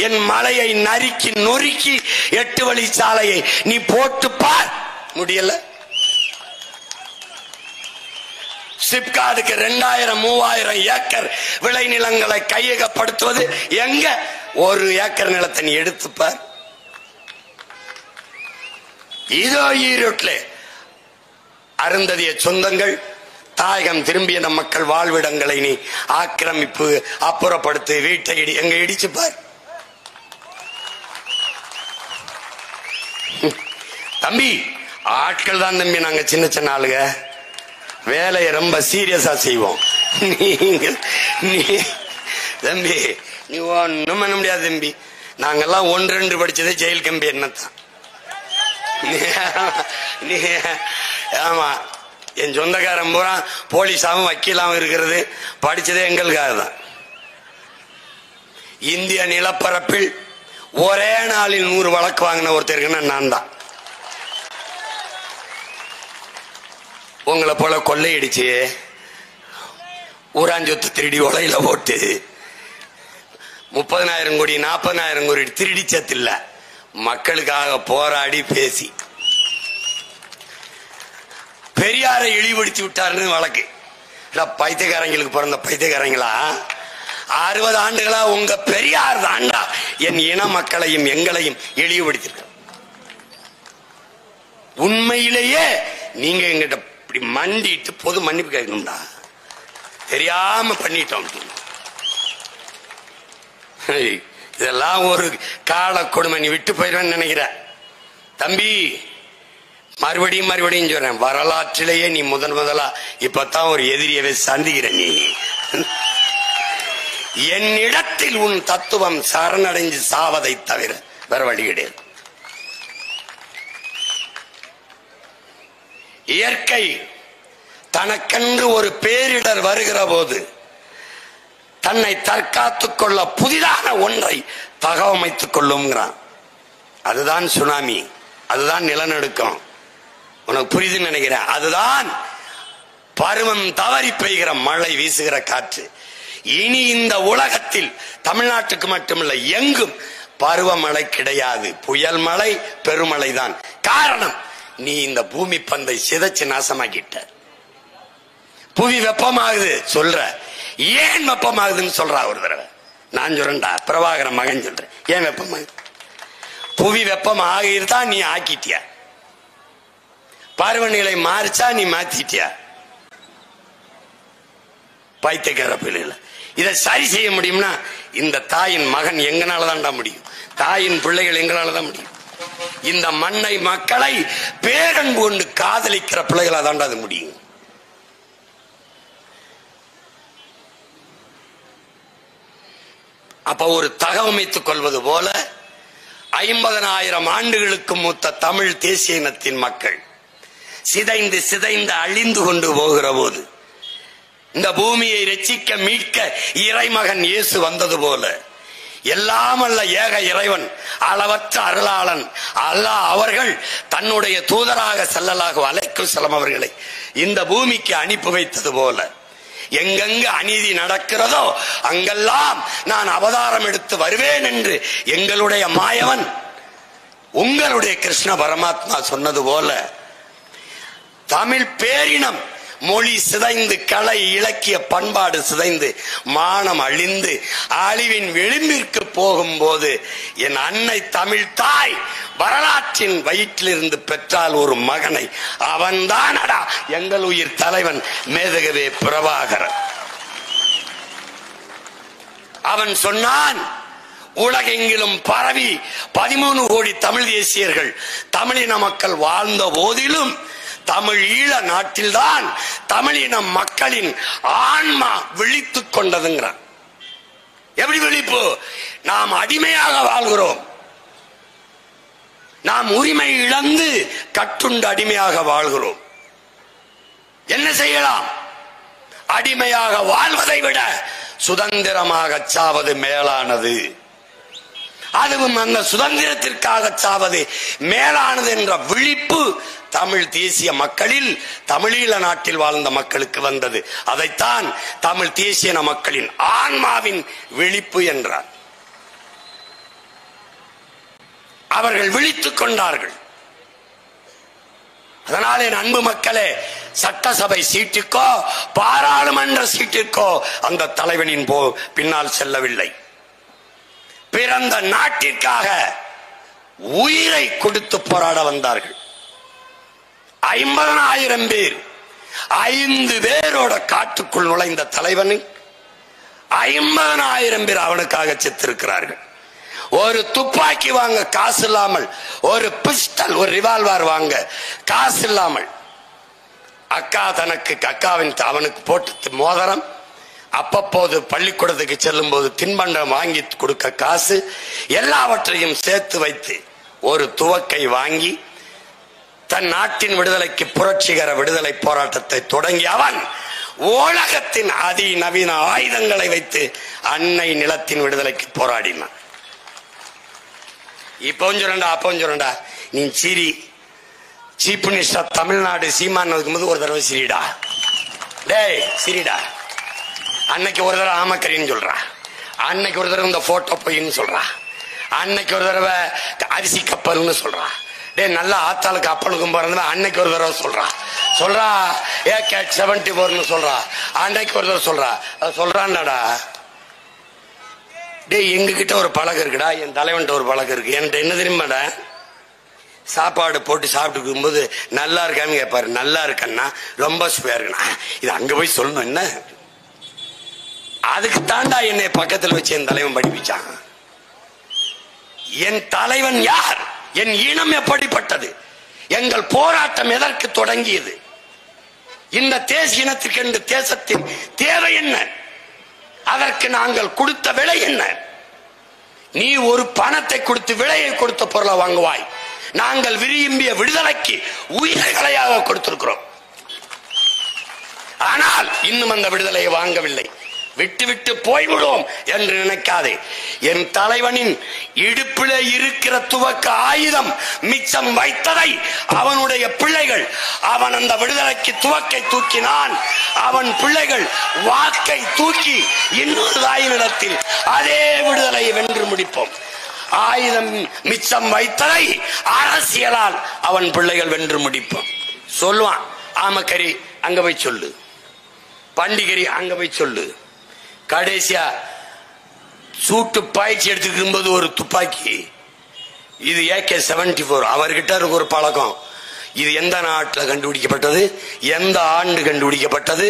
என் மலையை நறுக்கி நொறுக்கி 8 வழிச்சாலையை நீ போட்டு பார். முடியல. சிப்காடுக்கு 2000-3000 ஏக்கர் விளை நிலங்களை கையகப்படுத்துவது எங்க? 1 ஏக்கர் நிலத்தை நீ எடுத்துப்பார். இதோ ஈரோட்டில் அருந்ததிய சொந்தங்கள் தாயகம் திரும்பிய நம் மக்கள் வாழ்விடங்களை நீ ஆக்கிரமிப்பு அப்புறப்படுத்து, வீட்டை எங்க இடிச்சுப்பார். தம்பி, ஆட்கள் தான் தம்பி, நாங்க சின்ன சின்ன ஆளுங்க, வேலையை ரொம்ப சீரியஸா செய்வோம். தம்பி நீ ஒண்ணும் பண்ண முடியாது தம்பி. நாங்கெல்லாம் 1-2 படிச்சதே ஜெயில் கம்பி என்னத்தான். ஆமா, என் சொந்தக்காரன் பூரா போலீஸாவும் வக்கீலாவும் இருக்கிறது படிச்சதே எங்களுக்காக தான். இந்திய நிலப்பரப்பில் ஒரே நாளில் 100 வழக்கு வாங்கின ஒருத்தருக்குன்னா நான் தான். உங்களை போல கொள்ளையடிச்சு ஊராஞ்சொத்து திருடி உலையில போட்டு 30,000 கோடி 40,000 கோடி திருடிச்சதில்ல, மக்களுக்காக போராடி பேசி பெரியாரை இழிவுபடுத்தி விட்டாருன்னு வழக்கு. பைத்தியக்காரங்களுக்கு பிறந்த பைத்தியக்காரங்களா, 60 ஆண்டுகளா உங்க பெரியார் தாண்டா என் இன மக்களையும் எங்களையும் இழிவுபடுத்திருக்க. உண்மையிலேயே நீங்க எங்கிட்ட இப்படி மண்டிட்டு பொது மன்னிப்பு கேட்கணும்டா, தெரியாம பண்ணிட்டோம். இதெல்லாம் ஒரு கால கொடுமை. நீ விட்டு போயிடுவேன்னு நினைக்கிற தம்பி. மறுபடியும் சொல்றேன், வரலாற்றிலேயே நீ முதலா இப்பதான் ஒரு எதிரியவை சந்திக்கிற. நீ என்னிடத்தில் உன் தத்துவம் சரணடைஞ்சு சாவதை தவிர வேற வழி கிடையாது. இயற்கை தனக்கென்று ஒரு பேரிடர் வருகிற போது தன்னை தற்காத்துக் கொள்ள புதிதான ஒன்றை தகவமைத்துக் கொள்ளுங்கிறான். அதுதான் சுனாமி, அதுதான் நிலநடுக்கம். உனக்கு புரியுதுன்னு நினைக்கிறேன். அதுதான் பருவம் தவறி பெய்கிற மழை, வீசுகிற காற்று. இனி இந்த உலகத்தில் தமிழ்நாட்டுக்கு மட்டுமல்ல எங்கும் பருவமழை கிடையாது. புயல் மழை, பெருமழை தான். காரணம், நீ இந்த பூமி பந்தை சிதைச்சு நாசமாக்கிட்ட. புவி வெப்பமாகுது சொல்ற, ஏன் வெப்பமாகுதுன்னு சொல்றா ஒரு தடவை. நான் சொல்றேன்டா, பிரபாகர மகன் சொல்றேன், ஏன் வெப்பமாகுது? புவி வெப்பம் ஆகிருந்தா நீ ஆக்கிட்டியா? பருவநிலை மாறிச்சா நீ மாத்திட்டியா? பைத்தியக்கார பிள்ளைல இதை சரி செய்ய முடியும்னா இந்த தாயின் மகன் எங்கனாலதான்டா முடியும், தாயின் பிள்ளைகள் எங்கனாலதான் முடியும். இந்த மண்ணை மக்களை பேரன்பு கொண்டு காதலிக்கிற பிள்ளைகளா தாண்டா அது முடியும். அப்ப ஒரு தகவமைத்துக் கொள்வது போல 50,000 ஆண்டுகளுக்கு மூத்த தமிழ் தேசிய இனத்தின் மக்கள் சிதைந்து சிதைந்து அழிந்து கொண்டு போகிற போது இந்த பூமியை ரட்சிக்க மீட்க இறைமகன் இயேசு வந்தது போல எல்லாம் அல்ல ஏக இறைவன் அளவற்ற அருளாளன் அல்லாஹ் அவர்கள் தன்னுடைய தூதராக ஸல்லல்லாஹு அலைஹி வஸல்லம் அவர்களை இந்த பூமிக்கு அனுப்பி வைத்தது போல எங்கெங்கு அநீதி நடக்கிறதோ அங்கெல்லாம் நான் அவதாரம் எடுத்து வருவேன் என்று எங்களுடைய மாயவன் உங்களுடைய கிருஷ்ண பரமாத்மா சொன்னது போல தமிழ் பேரினம் மொழி சிதைந்து, கலை இலக்கிய பண்பாடு சிதைந்து, மானம் அழிந்து அழிவின் விளிம்பிற்கு போகும்போது என் அன்னை தமிழ் தாய் வரலாற்றின் வயிற்றிலிருந்து பெற்றால் ஒரு மகனை, அவன்தானடா எங்கள் உயிர் தலைவன் மேதகவே பிரபாகரன். அவன் சொன்னான், உலகெங்கிலும் பரவி 13 கோடி தமிழ் தேசியர்கள் தமிழின மக்கள் வாழ்ந்த போதிலும் தமிழ் ஈழ நாட்டில்தான் தமிழின மக்களின் ஆன்மா விழித்துக் கொண்டதுங்கிறான். எப்படி விழிப்பு? நாம் அடிமையாக வாழ்கிறோம். நாம் உரிமை இழந்து கட்டுண்டு அடிமையாக வாழ்கிறோம். என்ன செய்யலாம்? அடிமையாக வாழ்வதை விட சுதந்திரமாக சாவது மேலானது. அதுவும் அந்த சுதந்திரத்திற்காக சாவது மேலானது என்ற விழிப்பு தமிழ் தேசிய மக்களில், தமிழீழ நாட்டில் வாழ்ந்த மக்களுக்கு வந்தது. அதைத்தான் தமிழ் தேசிய மக்களின் ஆன்மாவின் விழிப்பு என்றார். அவர்கள் விழித்துக் கொண்டார்கள். அதனாலே அன்பு மக்களே, சட்டசபை சீட்டுக்கோ பாராளுமன்ற சீட்டிற்கோ அந்த தலைவனின் பின்னால் செல்லவில்லை. பிறந்த நாட்டிற்காக உயிரை கொடுத்து போராட வந்தார்கள். 50,000 பேர் 5 பேரோட காட்டுக்குள் நுழைந்த தலைவனை 50,000 பேர் அவனுக்காக செத்திருக்கிறார்கள். ஒரு துப்பாக்கி வாங்க காசு இல்லாமல், ஒரு பிஸ்டல், ஒரு ரிவால்வர் வாங்க காசு இல்லாமல், அவனுக்கு போட்டு மோதிரம், அப்பப்போது பள்ளிக்கூடத்துக்கு செல்லும் போது தின்பண்டம் வாங்கி கொடுக்க காசு, எல்லாவற்றையும் சேர்த்து வைத்து ஒரு துவக்கை வாங்கி தன் நாட்டின் விடுதலைக்கு புரட்சிகர விடுதலை போராட்டத்தை தொடங்கி அவன் உலகத்தின் அதிநவீன ஆயுதங்களை வைத்து அன்னை நிலத்தின் விடுதலைக்கு போராடினான். இப்பவும் சொல்றா, அப்பவும் சொல்றா, நீ சிரி, சீஃப் மினிஸ்டர் தமிழ்நாடு சீமான் இருக்கும்போது ஒரு தடவை சிரிடா, டேய் சிரிடா. அன்னைக்கு ஒரு தடவை ஆமக்கரின்னு சொல்றா, அன்னைக்கு ஒரு தடவை இந்த போட்டோ பொய்ன்னு சொல்றா, அன்னைக்கு ஒரு தடவை அரிசி கப்பல்னு சொல்றா, டே நல்லா ஆத்தாளுக்கு அப்பனுக்கும் பிறந்த அன்னைக்கு ஒரு தடவை சொல்றா AK-74 சொல்றா, அன்னைக்கு ஒரு தடவை சொல்றான்டா. டே எங்க கிட்ட ஒரு பழக்கம் இருக்குடா, என் தலைவன்ட்ட ஒரு பழக்கம் இருக்கு. என்கிட்ட என்ன தெரியுமாடா, சாப்பாடு போட்டு சாப்பிட்டு இருக்கும்போது நல்லா இருக்கான்னு கேட்பாரு. நல்லா இருக்கன்னா ரொம்ப சுவையா இருக்குண்ணா, இது அங்க போய் சொல்லணும். என்ன அதுக்கு தாண்டா என்னை பக்கத்தில் வச்சு என் தலைவன் படிப்பிச்சான். என் தலைவன் யார்? என் இனம் எப்படிப்பட்டது? எங்கள் போராட்டம் எதற்கு தொடங்கியது? இந்த தேசிய இனத்திற்கு தேசத்தின் தேவை என்ன? அதற்கு நாங்கள் கொடுத்த விலை என்ன? நீ ஒரு பணத்தை கொடுத்து விலையை கொடுத்த பொருளை வாங்குவாய். நாங்கள் விரும்பிய விடுதலைக்கு உயிர்களையாக கொடுத்திருக்கிறோம். ஆனால் இன்னும் அந்த விடுதலையை வாங்கவில்லை. விட்டு போய்விடும் என்று நினைக்காதே. என் தலைவனின் இடுப்பில் இருக்கிற துவக்க ஆயுதம் மிச்சம் வைத்ததை அவனுடைய பிள்ளைகள், அவன் அந்த விடுதலைக்கு துவக்கை தூக்கினான், அவன் பிள்ளைகள் வாக்கை தூக்கி இன்னொரு தாயினிடத்தில் அதே விடுதலையை வென்று முடிப்போம். ஆயுதம் மிச்சம் வைத்ததை அரசியலால் அவன் பிள்ளைகள் வென்று முடிப்போம். சொல்லுவான், ஆமக்கரி அங்க போய் சொல்லு, பண்டிகரி அங்க போய் சொல்லு. கடைசியா சூட்டு பாய்ச்சி எடுத்துக்கும் போது ஒரு துப்பாக்கி, இது AK-74. அவர்கிட்ட இருக்கு ஒரு பழக்கம். இது எந்த நாட்டில் கண்டுபிடிக்கப்பட்டது, எந்த ஆண்டு கண்டுபிடிக்கப்பட்டது,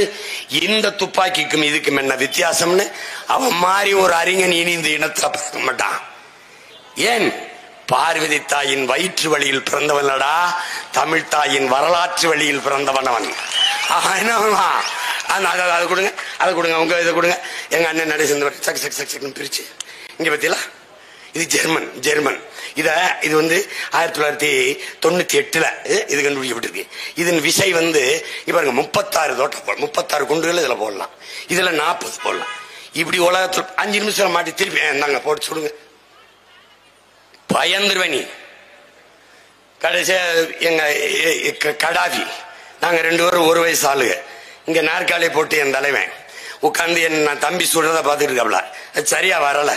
இந்த துப்பாக்கிக்கும் இதுக்கும் என்ன வித்தியாசம்னு அவன் மாதிரி ஒரு அறிஞன் இனி இந்த இனத்துல பார்க்க மாட்டான். ஏன்? பார்வதி தாயின் வயிற்று வழியில் பிறந்தவனடா, தமிழ் தாயின் வரலாற்று வழியில் பிறந்தவன் அவன். அதை கொடுங்க, அதை கொடுங்க, உங்க இதை கொடுங்க. எங்க அண்ணன் நடை சேர்ந்து சக் சக் சக் சக்னு பிரிச்சு இங்க பத்தியலா, இது ஜெர்மன். இது வந்து 1998 இது கண்டுபிடிக்கப்பட்டிருக்கு. இதன் விசை வந்து இப்ப 36 குண்டுகள் இதுல போடலாம், இதுல 40 போடலாம். இப்படி உலகத்தில் 5 நிமிஷம் மாட்டி திருப்பி நாங்க போட்டு சொல்லுங்க, பயந்துருவனி. கடைசியா எங்க கடாஃபி, நாங்க 2 பேரும் ஒரு வயசு ஆளுங்க. இங்க நாற்காலியை போட்டு என் தலைவன் உட்காந்து நான் தம்பி சுடுறத பார்த்துட்டு இருக்காப்ல, சரியா வரல.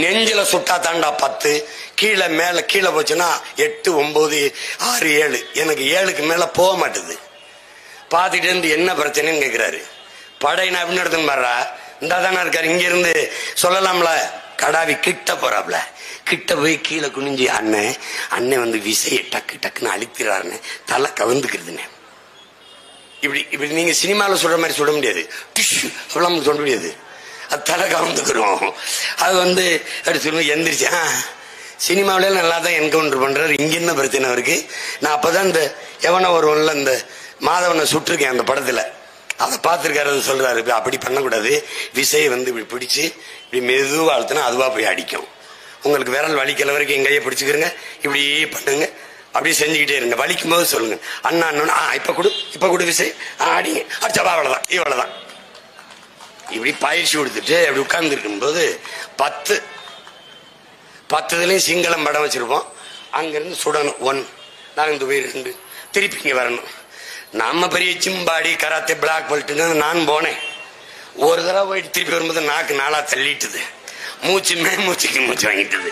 நெஞ்சில சுட்டா தாண்டா 10, கீழே மேல கீழே போச்சுன்னா 8, 9, 6, 7. எனக்கு 7க்கு மேல போக மாட்டுது. பார்த்துட்டு இருந்து என்ன பிரச்சனைன்னு கேட்கிறாரு. படை நான் எப்படி நடத்துன்னு பாடுறா, இந்தா தானே இருக்காரு, இங்க இருந்து சொல்லலாம்ல. கடாவி கிட்ட போறாப்ல, கிட்ட போய் கீழே குனிஞ்சி அண்ணன் வந்து விசையை டக்கு டக்குன்னு அழிக்கிறாருன்னு தலை கவுந்துக்கிறதுன்னு. இப்படி இப்படி நீங்க சினிமாவில் சொல்ற மாதிரி சொல்ல முடியாது, டிஷ்யூ சொல்ல முடியாது, அது தலை கவுந்துக்கிறோம். அது வந்து அப்படி சொல்லுவோம் எந்திரிச்சு. சினிமாவில நல்லா தான் என்கவுண்டர் பண்றாரு, இங்க என்ன பிரச்சனை இருக்கு. நான் அப்பதான் இந்த எவனை ஒருவன்ல இந்த மாதவனை சுட்டிருக்கேன் அந்த படத்துல, அதை பார்த்திருக்காரு. சொல்றாரு அப்படி பண்ணக்கூடாது, விசையை வந்து இப்படி பிடிச்சு இப்படி மெதுவா அழுத்தினா அதுவா போய் அடிக்கும். உங்களுக்கு விரல் வலிக்கல வரைக்கும் என் கையை பிடிச்சுக்கிறங்க, இப்படி பண்ணுங்க, அப்படியே செஞ்சுக்கிட்டே இருங்க. வலிக்கும் போது சொல்லுங்க அண்ணா அண்ணா, இப்ப கொடு விசை, அடிங்க, அடிச்சா அவ்வளவுதான், இவ்வளவுதான். இப்படி பயிற்சி கொடுத்துட்டு அப்படி உட்கார்ந்து இருக்கும் போது 10 சிங்களம் படம் வச்சிருப்போம். அங்கிருந்து சுடணும் 1, நாங்கள் 2, திருப்பி இங்க வரணும். நம்ம பெரிய சிம்பாடி கராத்தே பிளாக் பெல்ட் நான் போனேன். ஒரு தடவை போயிட்டு திருப்பி வரும்போது நாக்கு 4 தள்ளிட்டுது, மூச்சுக்கு மூச்சு வாங்கிட்டுது.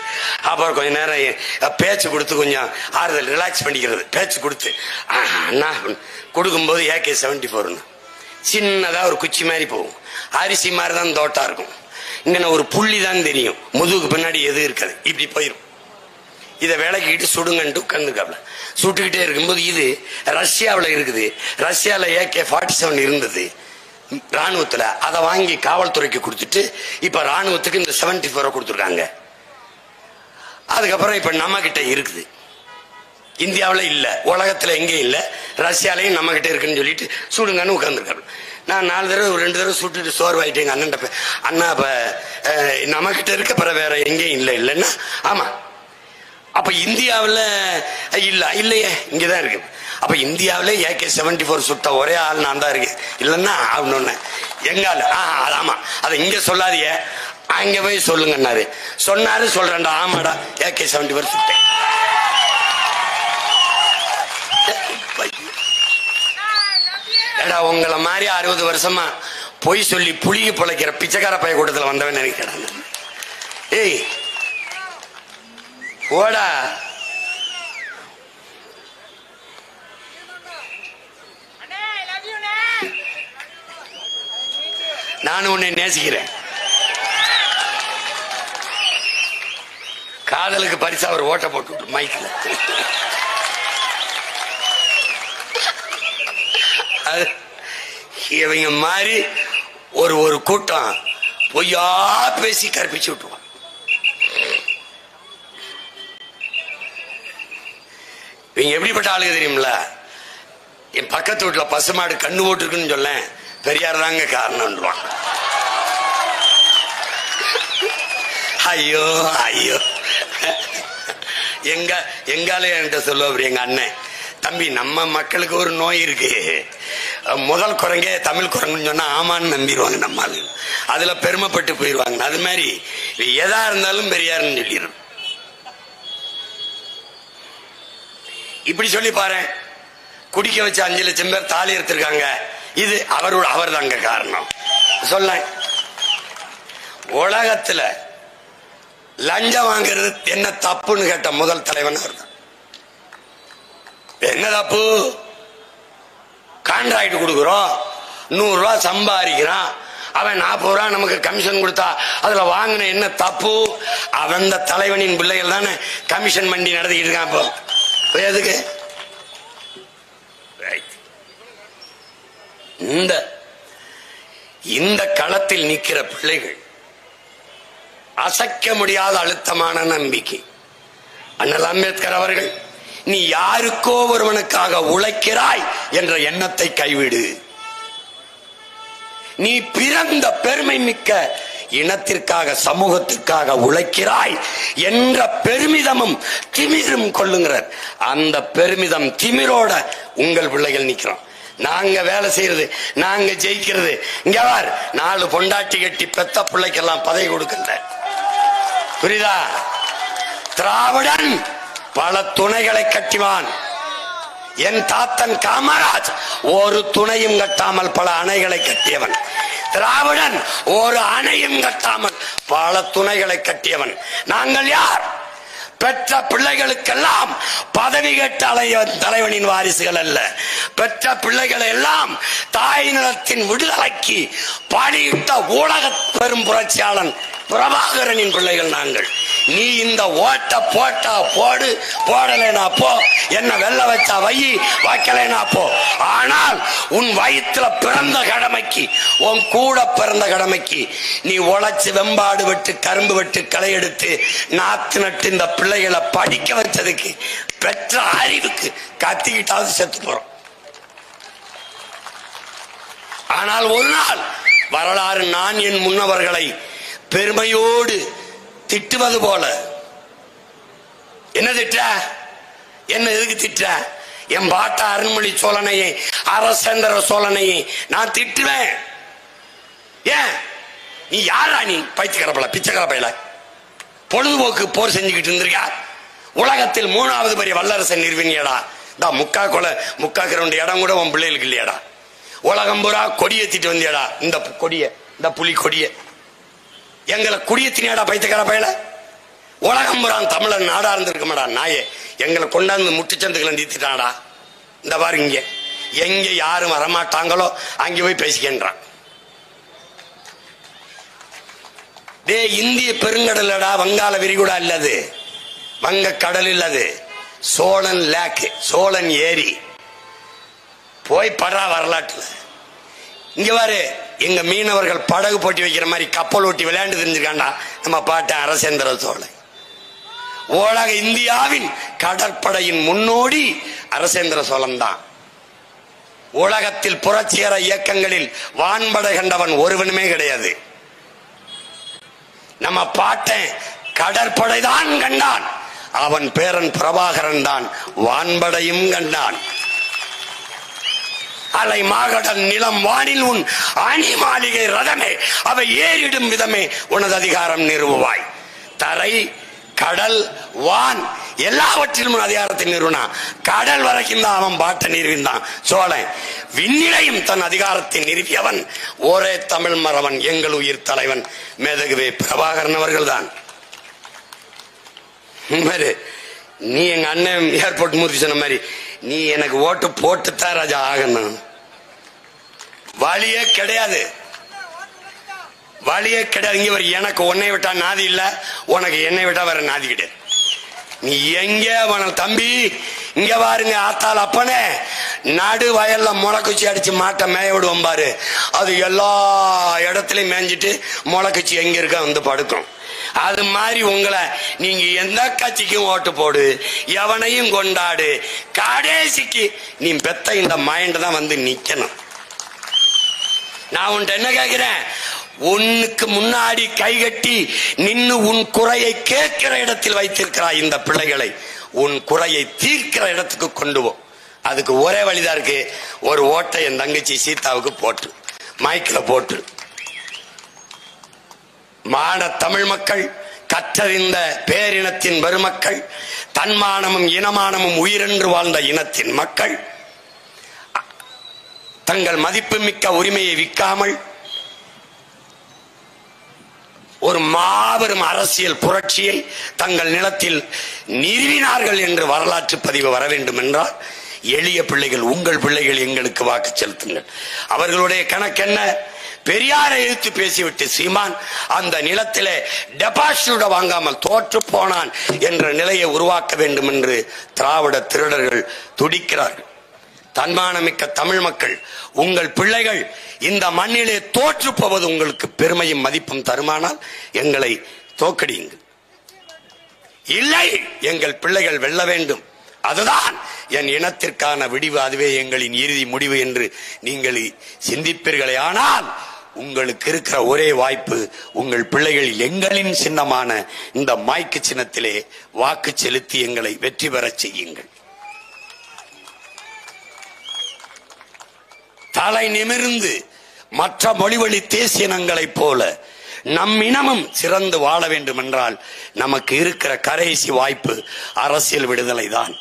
அப்புறம் கொஞ்ச நேரம் பேச்சு கொடுத்து கொஞ்சம் ஆறுதல் ரிலாக்ஸ் பண்ணிக்கிறது. பேச்சு கொடுத்து அண்ணா கொடுக்கும்போது AK-74 சின்னதா ஒரு குச்சி மாதிரி போகும், அரிசி மாதிரி தான் தோட்டா இருக்கும். இங்க ஒரு புள்ளி தான் தெரியும், முதுகுக்கு பின்னாடி எது இருக்காது, இப்படி போயிடும். இதை விளக்கிட்டு சுடுங்கன்ட்டு உட்கார்ந்துருக்காப்ல. சுட்டுக்கிட்டே இருக்கும்போது இது ரஷ்யாவில் இருக்குது, ரஷ்யாவில் AK-47 இருந்தது ராணுவத்துல, அதை வாங்கி காவல்துறைக்கு கொடுத்துட்டு இப்ப ராணுவத்துக்கு இந்த 74 கொடுத்துருக்காங்க. அதுக்கப்புறம் இப்ப நம்ம கிட்ட இருக்குது, இந்தியாவில் இல்ல, உலகத்துல எங்கே இல்ல, ரஷ்யாலையும் நம்ம கிட்ட இருக்குன்னு சொல்லிட்டு சுடுங்கன்னு உட்கார்ந்துருக்காரு. நான் 4 தடவை 2 தடவை சுட்டுட்டு சோர்வாயிட்டேன். எங்க அண்ணன் அண்ணா இப்ப நம்ம கிட்ட இருக்க பிற வேற எங்கேயும் இல்லை இல்லைன்னா, ஆமா அப்ப இந்தியாவில் இல்லையே, இங்கதான் இருக்கு. அப்ப இந்தியாவில AK-74 சுட்ட ஒரே ஆள் நான் தான் இருக்கு, இல்லைன்னா அப்படின்னு எங்கால ஆமா அதை இங்க சொல்லாதிய, அங்க போய் சொல்லுங்கன்னாரு. சொன்னாரு, சொல்றேன்டா, ஆமாடா AK-74 சுட்டேன். ஏடா உங்களை மாதிரி 60 வருஷமா பொய் சொல்லி புளிய பிழைக்கிற பிச்சைக்கார பைய கூட்டத்தில் வந்தவன் நினைக்கிறான். ஏய் ஓடா, நானும் உன்னை நேசிக்கிறேன். காதலுக்கு பரிசா ஒரு ஓட்ட போட்டு மைக்கில் இவங்க மாதிரி ஒரு கூட்டம் பொய்யா பேசி கற்பிச்சு விட்டுருவான். இவங்க எப்படிப்பட்ட ஆளுங்க தெரியுமில்ல, என் பக்கத்து வீட்டுல பசுமாடு கண்ணு போட்டுருக்குன்னு சொல்ல, பெரியார் தாங்க காரணம். ஐயோ ஐயோ, எங்கால என்கிட்ட சொல்லுவாரு எங்க அண்ணன், தம்பி நம்ம மக்களுக்கு ஒரு நோய் இருக்கு, முதல் குரங்க தமிழ் குரங்குன்னு சொன்னா ஆமான்னு நம்பிடுவாங்க நம்ம ஆளு, அதுல பெருமைப்பட்டு போயிடுவாங்க. அது மாதிரி எதா இருந்தாலும் பெரியாருன்னு சொல்லிடும். இப்படி சொல்லி பாரு, குடிக்க வச்ச 5 லட்சம் பேர் தாலி எடுத்திருக்காங்க, இது அவர் தாங்க காரணம். சொல்ல உலகத்துல லஞ்சம் வாங்கிறது என்ன தப்புன்னு கேட்ட முதல் தலைவன் அவர் தான். என்ன தப்பு? கான்ட்ராக்ட் கொடுக்குறோம், 100 ரூபா சம்பாதிக்கிறான், அவன் 40 ரூபா நமக்கு கமிஷன் கொடுத்தா அதுல வாங்கின என்ன தப்பு? அவன் தலைவனின் பிள்ளைகள் தானே கமிஷன் மண்டி நடத்திக்கிட்டு இருக்கான். இப்போ எதுக்கு இந்த களத்தில் நிற்கிற பிள்ளைகள் அசைக்க முடியாத அழுத்தமான நம்பிக்கை. அண்ணல் அம்பேத்கர் அவர்கள், நீ யாருக்கோ ஒருவனுக்காக உழைக்கிறாய் என்ற எண்ணத்தை கைவிடு, நீ பிறந்த பெருமை மிக்க இனத்திற்காக சமூகத்திற்காக உழைக்கிறாய் என்ற பெருமிதமும் திமிரும் கொள்ளுங்கிறார். அந்த பெருமிதம் திமிரோட உங்கள் பிள்ளைகள் நிக்கிறோம். நாங்க வேலை செய்யறது, நாங்க ஜெயிக்கிறது. இங்க வார், 4 பொண்டாட்டி கட்டி பெத்த பிள்ளைக்கெல்லாம் பதவி கொடுக்கல, புரியுதா? திராவிடன் பல துணைகளை கட்டிவான். என் தாத்தன் காமராஜ் ஒரு துணையும் கட்டாமல் பல அணைகளை கட்டியவன். திராவிடன் ஒரு அணையும் கட்டாமல் பல துணைகளை கட்டியவன். நாங்கள் யார்? பெற்ற பிள்ளைகளுக்கெல்லாம் பதவி கேட்ட தலைவனின் வாரிசுகள் அல்ல. பெற்ற பிள்ளைகளை எல்லாம் தாய் நிலத்தின் விடுதலைக்கு பாடியிட்ட ஊடக பெரும் புரட்சியாளன் பிரபாகரனின் பிள்ளைகள் நாங்கள். நீ இந்த ஓட்ட போட்டா போடு, போடலைனா போ, என்ன வெல்ல வச்சா வை, வைக்கலைனா போ. ஆனால் உன் வயிற்றுல பிறந்த கடமைக்கு, உன் கூட பிறந்த கடமைக்கு நீ உழைச்சு வெம்பாடு விட்டு கரும்பு விட்டு களை எடுத்து நாத்து நட்டு இந்த பிள்ளைகளை படிக்க வச்சதுக்கு பெற்ற அறிவுக்கு கத்திக்கிட்டாவது செத்து போறோம். ஆனால் ஒரு நாள் வரலாறு நான் என் முன்னவர்களை பெருமையோடு திட்டுவது போல, என்ன திட்ட, என்ன எதுக்கு திட்ட? என் பாட்டா அருண்மொழி சோழனையை, அரசேந்திர சோழனையை நான் திட்டுவேன். ஏன்? நீ யாரா? நீ பைத்தியக்காரப்பல, பிச்சைக்காரப்பையில பொழுதுபோக்கு போர் செஞ்சுக்கிட்டு இருந்திருக்கா? உலகத்தில் 3வது பெரிய வல்லரசை நிறுவினியடா. இந்த முக்கா கிரவுண்ட் இடம் கூட உன் பிள்ளைகளுக்கு இல்லையாடா? உலகம் பூரா கொடியேத்திட்டு வந்தியடா. இந்த கொடிய, இந்த புலி கொடிய எங்களை குடியத்தினியாடா பைத்தியக்கார பையல? உலகம் பூரா தமிழன் நாடா இருந்திருக்கமாடா நாயே. எங்களை கொண்டாந்து முட்டுச்சந்துக்களை நீத்திட்டாடா. இந்த பாரு, இங்க எங்க யாரும் வரமாட்டாங்களோ அங்கே போய் பேசிக்கின்றான். டே, இந்திய பெருங்கடலடா, வங்காள விரிகுடா இல்லது, வங்க கடல் இல்லது, சோழன் லேக், சோழன் ஏரி. போய் படுறா வரலாற்றுல. இங்க பாரு, எங்க மீனவர்கள் படகு போட்டி வைக்கிற மாதிரி கப்பல் ஓட்டி விளையாண்டு தெரிஞ்சிருக்காண்டா நம்ம பாட்டன் அரசேந்திர சோழன். உலக இந்தியாவின் கடற்படையின் முன்னோடி அரசேந்திர சோழன் தான். உலகத்தில் புரட்சிகர இயக்கங்களில் வான்படை கண்டவன் ஒருவனுமே கிடையாது. நம்ம பாட்டன் கடற்படை தான் கண்டான். அவன் பேரன் பிரபாகரன் தான் வான்படையும் கண்டான். அலை மாகடல் நிலம் வானில் உன் அணி மாளிகை ரதமே, அவை ஏறிடும் விதமே உனது அதிகாரம் நிறுவுவாய். தரை, கடல், வான் எல்லாவற்றிலும் அதிகாரத்தை நிறுவனான். கடல் வரைக்கும் தான் அவன் பாட்டை நிறுவிந்தான் சோழன். விண்ணிலையும் தன் அதிகாரத்தை நிறுவியவன் ஒரே தமிழ் மறவன், எங்கள் உயிர் தலைவன் மேதகுவே பிரபாகரன் அவர்கள் தான். நீ எங்க அண்ணன் ஏர்போர்ட் மூர்த்தி சொன்ன மாதிரி நீ எனக்கு ஓட்டு போட்டுத்தான் ராஜா ஆகணும். வழியே கிடையாது, வழியே கிடையாது. இங்க வர எனக்கு உன்னை விட்டா நாதி இல்ல, உனக்கு என்னை விட்டா வர நாதி கிடையாது. நீ எங்க தம்பி, இங்க பாருங்க, ஆத்தாள் அப்பனே நடு வயல்ல முளைக்குச்சி அடிச்சு மாட்டை மேய விடுவோம் பாரு. அது எல்லா இடத்துலயும் மேய்ஞ்சிட்டு முளைக்குச்சி எங்க இருக்க வந்து படுக்கும். அது மாதிரி உங்களை நீங்க எந்த கட்சிக்கும் ஓட்டு போடு, எவனையும் கொண்டாடு, கடைசிக்கு நீ பெத்த இந்த மைண்ட் தான் வந்து நிக்கணும். நான் உன்கிட்ட என்ன கேட்கிறேன், உன்னுக்கு முன்னாடி கைகட்டி நின்னு உன் குறையை கேட்கிற இடத்தில் வைத்திருக்கிறாய். இந்த பிள்ளைகளை உன் குறையை தீர்க்கிற இடத்துக்கு கொண்டு போ. அதுக்கு ஒரே வழிதான் இருக்கு, ஒரு ஓட்டை என் தங்கச்சி சீதாவுக்கு போட்டு மைக்கில போட்டு. மான தமிழ் மக்கள், கற்றறிந்த பேரினத்தின் பெருமக்கள், தன்மானமும் இனமானமும் உயிரென்று வாழ்ந்த இனத்தின் மக்கள், தங்கள் மதிப்புமிக்க உரிமையை விற்காமல் ஒரு மாபெரும் அரசியல் புரட்சியை தங்கள் நிலத்தில் நிறுவினார்கள் என்று வரலாற்று பதிவு வர வேண்டும் என்றால் எளிய பிள்ளைகள், உங்கள் பிள்ளைகள் எங்களுக்கு வாக்கு செலுத்துங்கள். அவர்களுடைய கணக்கு என்ன? பெரியாரை எதிர்த்து பேசிவிட்டு சீமான் அந்த நிலத்திலே டெபாசிட் வாங்காமல் தோற்று போனான் என்ற நிலையை உருவாக்க வேண்டும் என்று திராவிட திருடர்கள் துடிக்கிறார்கள். தன்மானமிக்க தமிழ் மக்கள், உங்கள் பிள்ளைகள் இந்த மண்ணிலே தோற்று போவது உங்களுக்கு பெருமையும் மதிப்பும் தருமானால் எங்களை தோக்கடியுங்கள். இல்லை, எங்கள் பிள்ளைகள் வெல்ல வேண்டும், அதுதான் என் இனத்திற்கான விடிவு, அதுவே எங்களின் இறுதி முடிவு என்று நீங்கள் சிந்திப்பீர்களே. ஆனால் உங்களுக்கு இருக்கிற ஒரே வாய்ப்பு, உங்கள் பிள்ளைகள் எங்களின் சின்னமான இந்த மைக்கு சின்னத்திலே வாக்கு செலுத்தி எங்களை வெற்றி பெறச் செய்யுங்கள். தலை நிமிர்ந்து மற்ற மொழிவழி தேசிய இனங்களைப் போல நம் இனமும் சிறந்து வாழ வேண்டும் என்றால் நமக்கு இருக்கிற கடைசி வாய்ப்பு அரசியல் விடுதலை தான்.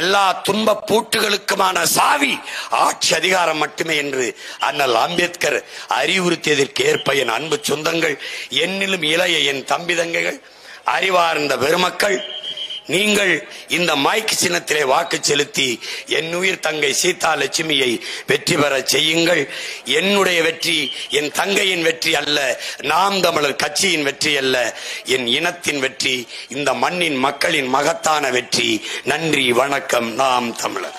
எல்லா துன்ப பூட்டுகளுக்குமான சாவி ஆட்சி அதிகாரம் மட்டுமே என்று அண்ணல் அம்பேத்கர் அறிவுறுத்தியதற்கு ஏற்ப என் அன்பு சொந்தங்கள், என்னிலும் இளைய என் தம்பி தங்கைகள், அறிவார்ந்த பெருமக்கள், நீங்கள் இந்த மைக் சின்னத்திலே வாக்கு செலுத்தி என் உயிர் தங்கை சீதா லட்சுமியை வெற்றி பெற செய்யுங்கள். என்னுடைய வெற்றி என் தங்கையின் வெற்றி அல்ல, நாம் தமிழர் கட்சியின் வெற்றி அல்ல, என் இனத்தின் வெற்றி, இந்த மண்ணின் மக்களின் மகத்தான வெற்றி. நன்றி, வணக்கம். நாம் தமிழர்.